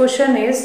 question is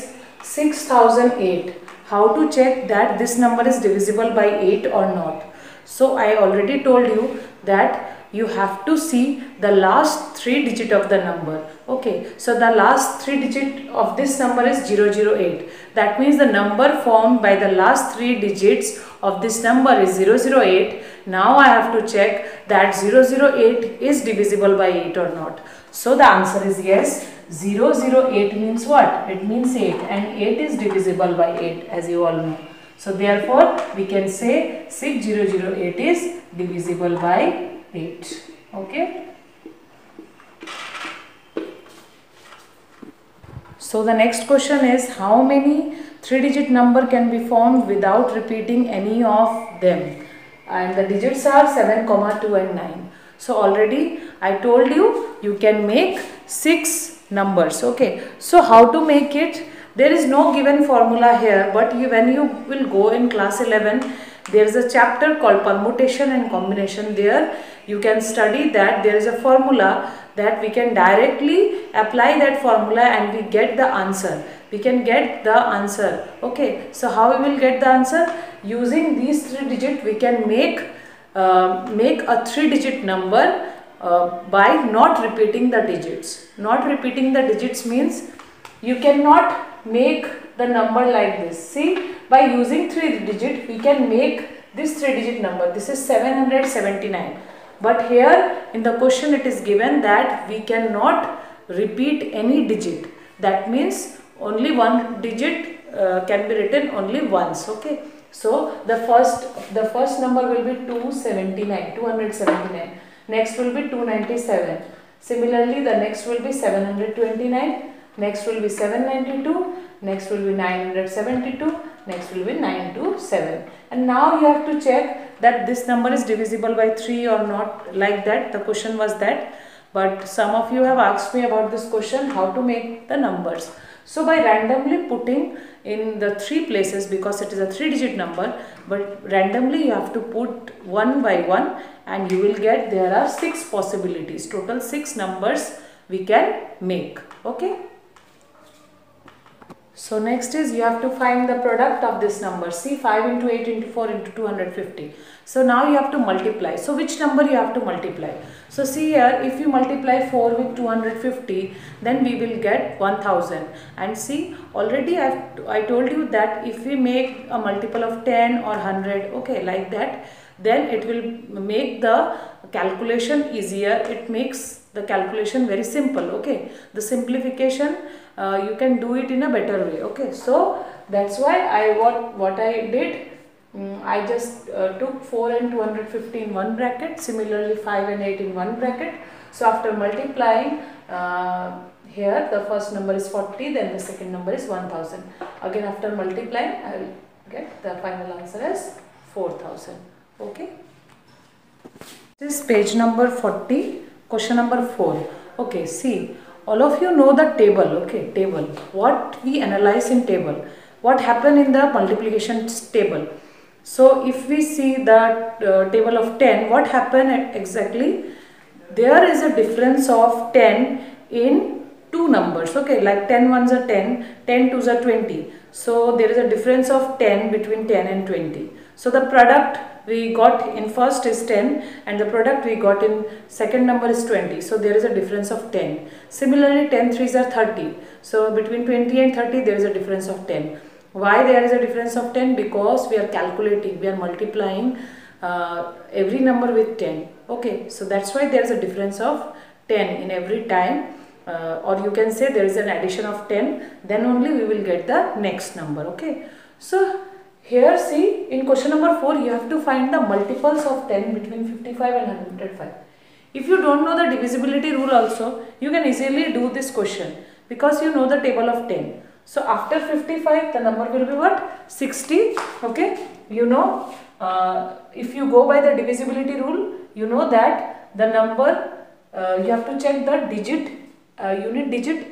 6008. How to check that this number is divisible by 8 or not? So I already told you that you have to see the last 3 digit of the number. Okay, so the last 3 digit of this number is 008. That means the number formed by the last 3 digits of this number is 008. Now I have to check that 008 is divisible by 8 or not. So the answer is yes. 008 means what? It means 8, and 8 is divisible by 8, as you all know. So therefore we can say 6008 is divisible by 8. Okay. So the next question is, how many 3-digit number can be formed without repeating any of them? And the digits are 7, 2 and 9. So already I told you, you can make 6 numbers. Okay, so how to make it? There is no given formula here, but when you will go in class 11, there is a chapter called permutation and combination. There you can study that there is a formula that we can directly apply that formula and we get the answer. We can get the answer. Okay, so how we will get the answer? Using these 3 digits we can make a 3-digit number by not repeating the digits. Not repeating the digits means you cannot make the number like this. See, by using 3 digit we can make this 3-digit number. This is 779. But here in the question it is given that we cannot repeat any digit. That means only one digit can be written only once. Okay. So the first number will be 279. Next will be 297. Similarly, the next will be 729. Next will be 792. Next will be 972. Next will be 927. And now you have to check that this number is divisible by 3 or not. Like that, the question was that. But some of you have asked me about this question, how to make the numbers. So by randomly putting in the 3 places, because it is a 3-digit number, but randomly you have to put one by one and you will get there are 6 possibilities. Total 6 numbers we can make. Okay. So next is you have to find the product of this number. See, 5 into 8 into 4 into 250. So now you have to multiply. So which number you have to multiply? So see here, if you multiply 4 with 250, then we will get 1000. And see, already I told you that if we make a multiple of 10 or 100, okay, like that, then it will make the calculation easier. It makes the calculation very simple. Okay, the simplification you can do it in a better way. Okay, so that's why what I did, I just took 4 and 250 in one bracket, similarly 5 and 8 in one bracket. So after multiplying, here the first number is 40, then the second number is 1000. Again after multiplying, I will get the final answer as 4000. Okay. This is page number 40, question number 4. Okay, see, all of you know the table. Okay, table. What we analyze in table. What happened in the multiplication table. So if we see the table of 10, what happened exactly? There is a difference of 10 in 2 numbers. Okay, like 10 ones are 10, 10 twos are 20. So there is a difference of 10 between 10 and 20. So the product we got in first is 10 and the product we got in second number is 20. So there is a difference of 10. Similarly, 10 threes are 30. So between 20 and 30 there is a difference of 10. Why there is a difference of 10? Because we are calculating, we are multiplying every number with 10. Okay, so that's why there is a difference of 10 in every time. Or you can say there is an addition of 10, then only we will get the next number. Okay, so here see, in question number 4 you have to find the multiples of 10 between 55 and 105. If you don't know the divisibility rule also, you can easily do this question because you know the table of 10. So after 55 the number will be what? 60. Okay, you know, if you go by the divisibility rule, you know that the number, you have to check the digit, unit digit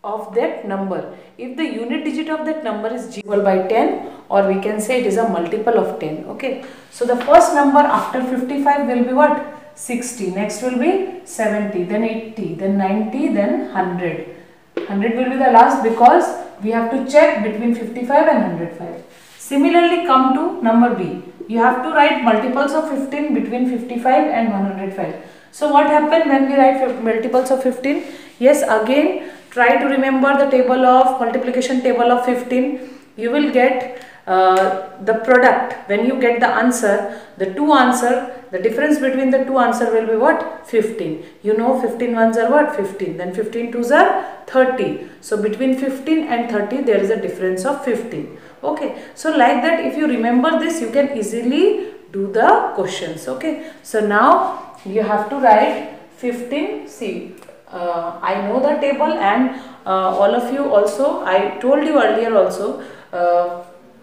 of that number. If the unit digit of that number is divisible by 10, or we can say it is a multiple of 10. Okay, so the first number after 55 will be what? 60. Next will be 70, then 80, then 90, then 100. 100 will be the last because we have to check between 55 and 105. Similarly, come to number B. You have to write multiples of 15 between 55 and 105. So what happened when we write multiples of 15? Yes, again try to remember the table of multiplication table of 15. You will get the product. When you get the answer, the two answer, the difference between the two answer will be what? 15. You know 15 ones are what? 15. Then 15 twos are 30. So between 15 and 30 there is a difference of 15. Okay. So like that, if you remember this, you can easily do the questions. Okay. So now you have to write 15. See, I know the table, and all of you also, I told you earlier also,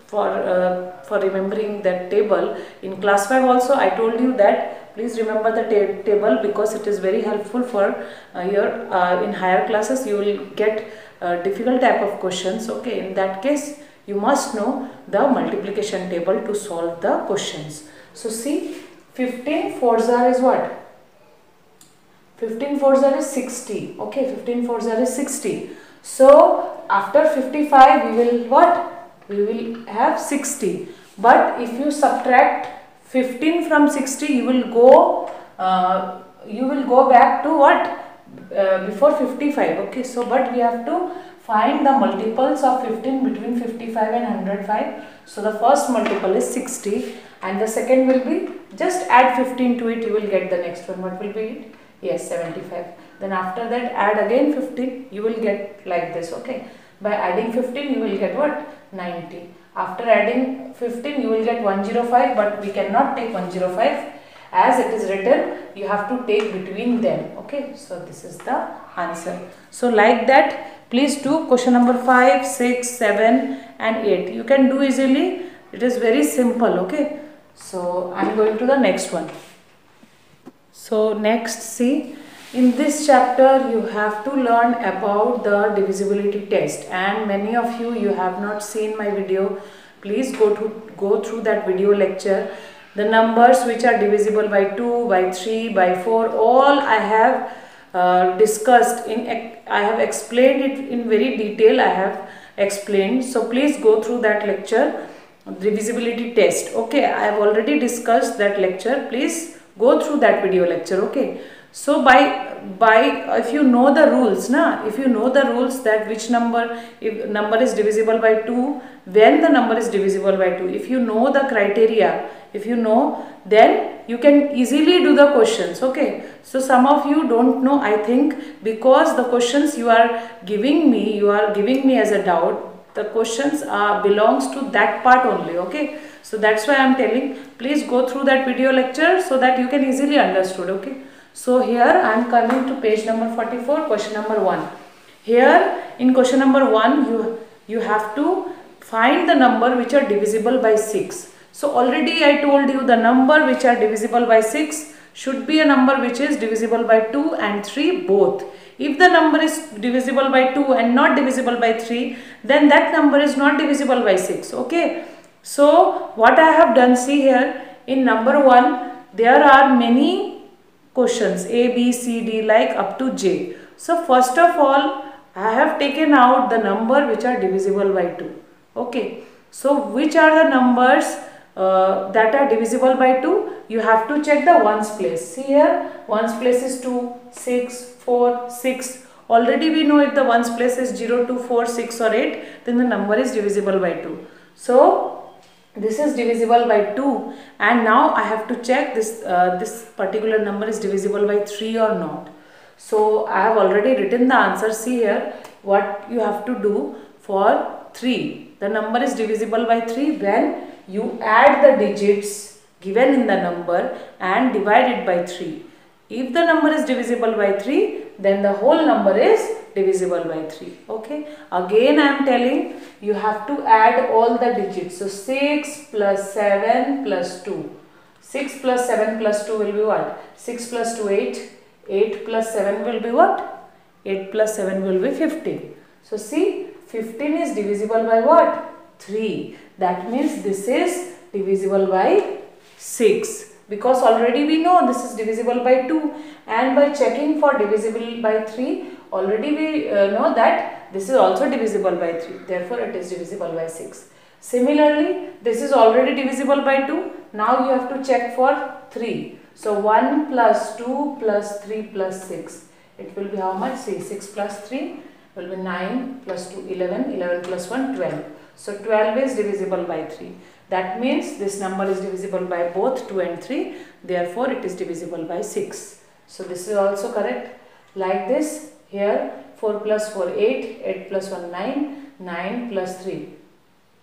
for remembering that table in class 5 also I told you that please remember the table, because it is very helpful for your in higher classes you will get difficult type of questions. Okay, in that case you must know the multiplication table to solve the questions. So see, 15 fours are is what? 15 fours are is 60. Okay, 15 fours are is 60. So after 55 we will what? We will have 60. But if you subtract 15 from 60, you will go back to what? Before 55. Okay, so but we have to find the multiples of 15 between 55 and 105. So the first multiple is 60, and the second will be, just add 15 to it, you will get the next one. What will be it? Yes, 75. Then after that add again 15, you will get like this. Okay, by adding 15 you will get what? 90. After adding 15 you will get 105, but we cannot take 105 as it is written. You have to take between them. Okay, so this is the answer. So like that, please do question number 5, 6, 7 and 8. You can do easily. It is very simple. Okay, so I am going to the next one. So next, see, in this chapter you have to learn about the divisibility test, and many of you have not seen my video. Please go through that video lecture. The numbers which are divisible by 2, by 3, by 4, all I have discussed I have explained it in very detail. I have explained. So please go through that lecture, divisibility test. Okay, I have already discussed that lecture. Please go through that video lecture. Okay. So by if you know the rules, if you know the rules that which number, if number is divisible by 2, when the number is divisible by 2, if you know the criteria, if you know, then you can easily do the questions. Okay, so some of you don't know, I think, because the questions you are giving me as a doubt. The questions belongs to that part only. Okay, so that's why I am telling, please go through that video lecture so that you can easily understood. Okay. So here I am coming to page number 44, question number 1. Here in question number 1 you have to find the number which are divisible by 6. So already I told you the number which are divisible by 6 should be a number which is divisible by 2 and 3 both. If the number is divisible by 2 and not divisible by 3, then that number is not divisible by 6. Okay. So what I have done, see here in number 1 there are many questions A, B, C, D like up to J. So first of all I have taken out the number which are divisible by 2. Okay. So which are the numbers that are divisible by 2? You have to check the ones place. See here, ones place is 2, 6, 4, 6. Already we know if the ones place is 0, 2, 4, 6 or 8, then the number is divisible by 2. So this is divisible by 2, and now I have to check this this particular number is divisible by 3 or not. So I have already written the answer. See here what you have to do for 3. The number is divisible by 3 when you add the digits given in the number and divide it by 3. If the number is divisible by 3, then the whole number is divisible by 3. Okay. Again I am telling, you have to add all the digits. So 6 plus 7 plus 2. 6 plus 7 plus 2 will be what? 6 plus 2, 8. 8 plus 7 will be what? 8 plus 7 will be 15. So see, 15 is divisible by what? 3. That means this is divisible by 6. Because already we know this is divisible by 2, and by checking for divisible by 3, already we know that this is also divisible by 3, therefore it is divisible by 6. Similarly, this is already divisible by 2. Now you have to check for 3. So 1 plus 2 plus 3 plus 6. It will be how much? See, 6 plus 3 will be 9 plus 2, 11, 11 plus 1, 12. So 12 is divisible by 3. That means this number is divisible by both 2 and 3. Therefore, it is divisible by 6. So this is also correct. Like this, here 4 plus 4, 8, 8 plus 1, 9, 9 plus 3,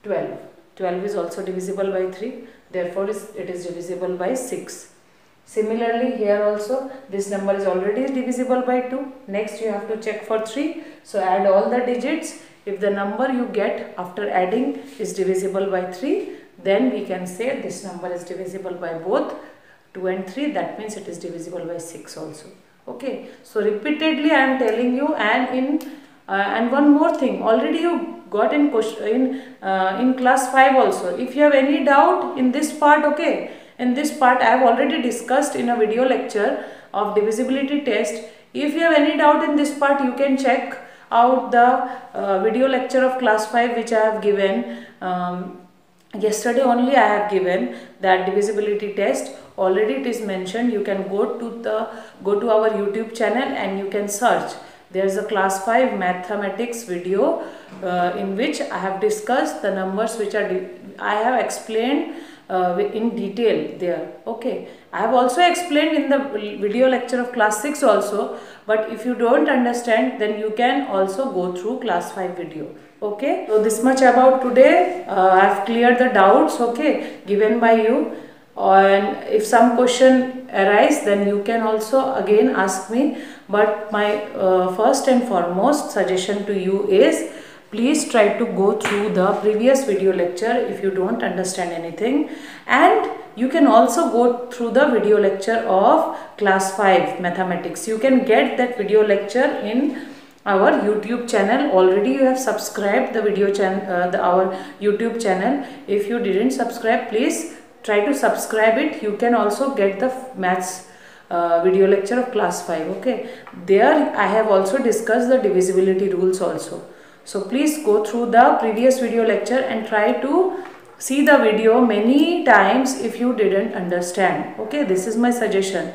12. 12 is also divisible by 3. Therefore, it is divisible by 6. Similarly, here also this number is already divisible by 2. Next, you have to check for 3. So, add all the digits. If the number you get after adding is divisible by 3, then we can say this number is divisible by both 2 and 3. That means it is divisible by 6 also. Okay. So, repeatedly I am telling you, and one more thing. Already you got in class 5 also. If you have any doubt in this part, okay. In this part, I have already discussed in a video lecture of divisibility test. If you have any doubt in this part, you can check out the video lecture of class 5 which I have given. Yesterday only I have given that divisibility test. Already it is mentioned. You can go to our YouTube channel and you can search. There is a class 5 mathematics video in which I have discussed the numbers which are I have explained in detail there. Okay, I have also explained in the video lecture of class 6 also, but if you don't understand, then you can also go through class 5 video. Okay, so this much about today. I have cleared the doubts, okay, given by you. And if some question arise, then you can also again ask me. But my first and foremost suggestion to you is, please try to go through the previous video lecture if you don't understand anything, and you can also go through the video lecture of class 5 mathematics. You can get that video lecture in our YouTube channel. Already you have subscribed the video channel, our YouTube channel. If you didn't subscribe, please try to subscribe it. You can also get the maths video lecture of class 5. Okay, there I have also discussed the divisibility rules also. So please go through the previous video lecture and try to see the video many times if you didn't understand. Okay, this is my suggestion.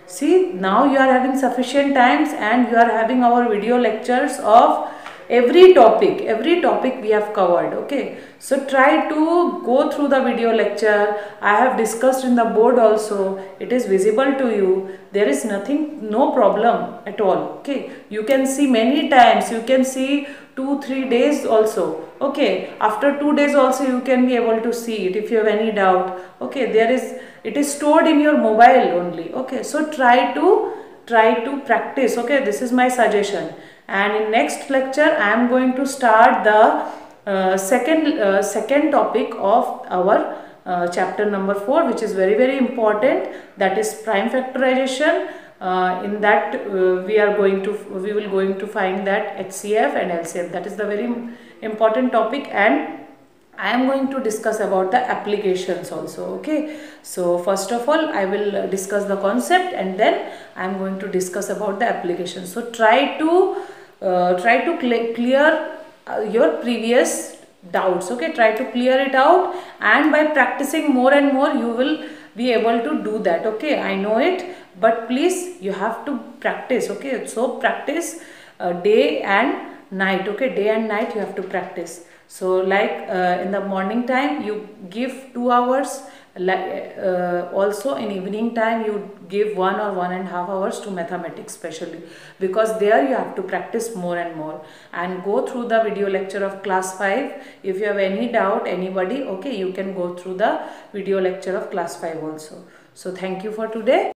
See, now you are having sufficient times and you are having our video lectures of every topic we have covered. Okay, so try to go through the video lecture. I have discussed in the board also. It is visible to you. There is no problem at all. Okay, you can see many times. You can see 2-3 days also. Okay, after 2 days also you can be able to see it if you have any doubt. Okay, it is stored in your mobile only. Okay, so try to practice. Okay, this is my suggestion. And in next lecture I am going to start the second topic of our chapter number 4, which is very, very important. That is prime factorization. In that we will going to find that HCF and LCF. That is the very important topic, and I am going to discuss about the applications also. Okay, so first of all I will discuss the concept and then I am going to discuss about the application. So try to clear your previous doubts. Okay, try to clear it out, and by practicing more and more you will be able to do that. Okay, I know it, but please you have to practice. Okay, so practice day and night. Okay, day and night you have to practice. So like in the morning time you give 2 hours, also in evening time you give 1 or 1.5 hours to mathematics, especially because there you have to practice more and more, and go through the video lecture of class 5. If you have any doubt, anybody, okay, you can go through the video lecture of class 5 also. So thank you for today.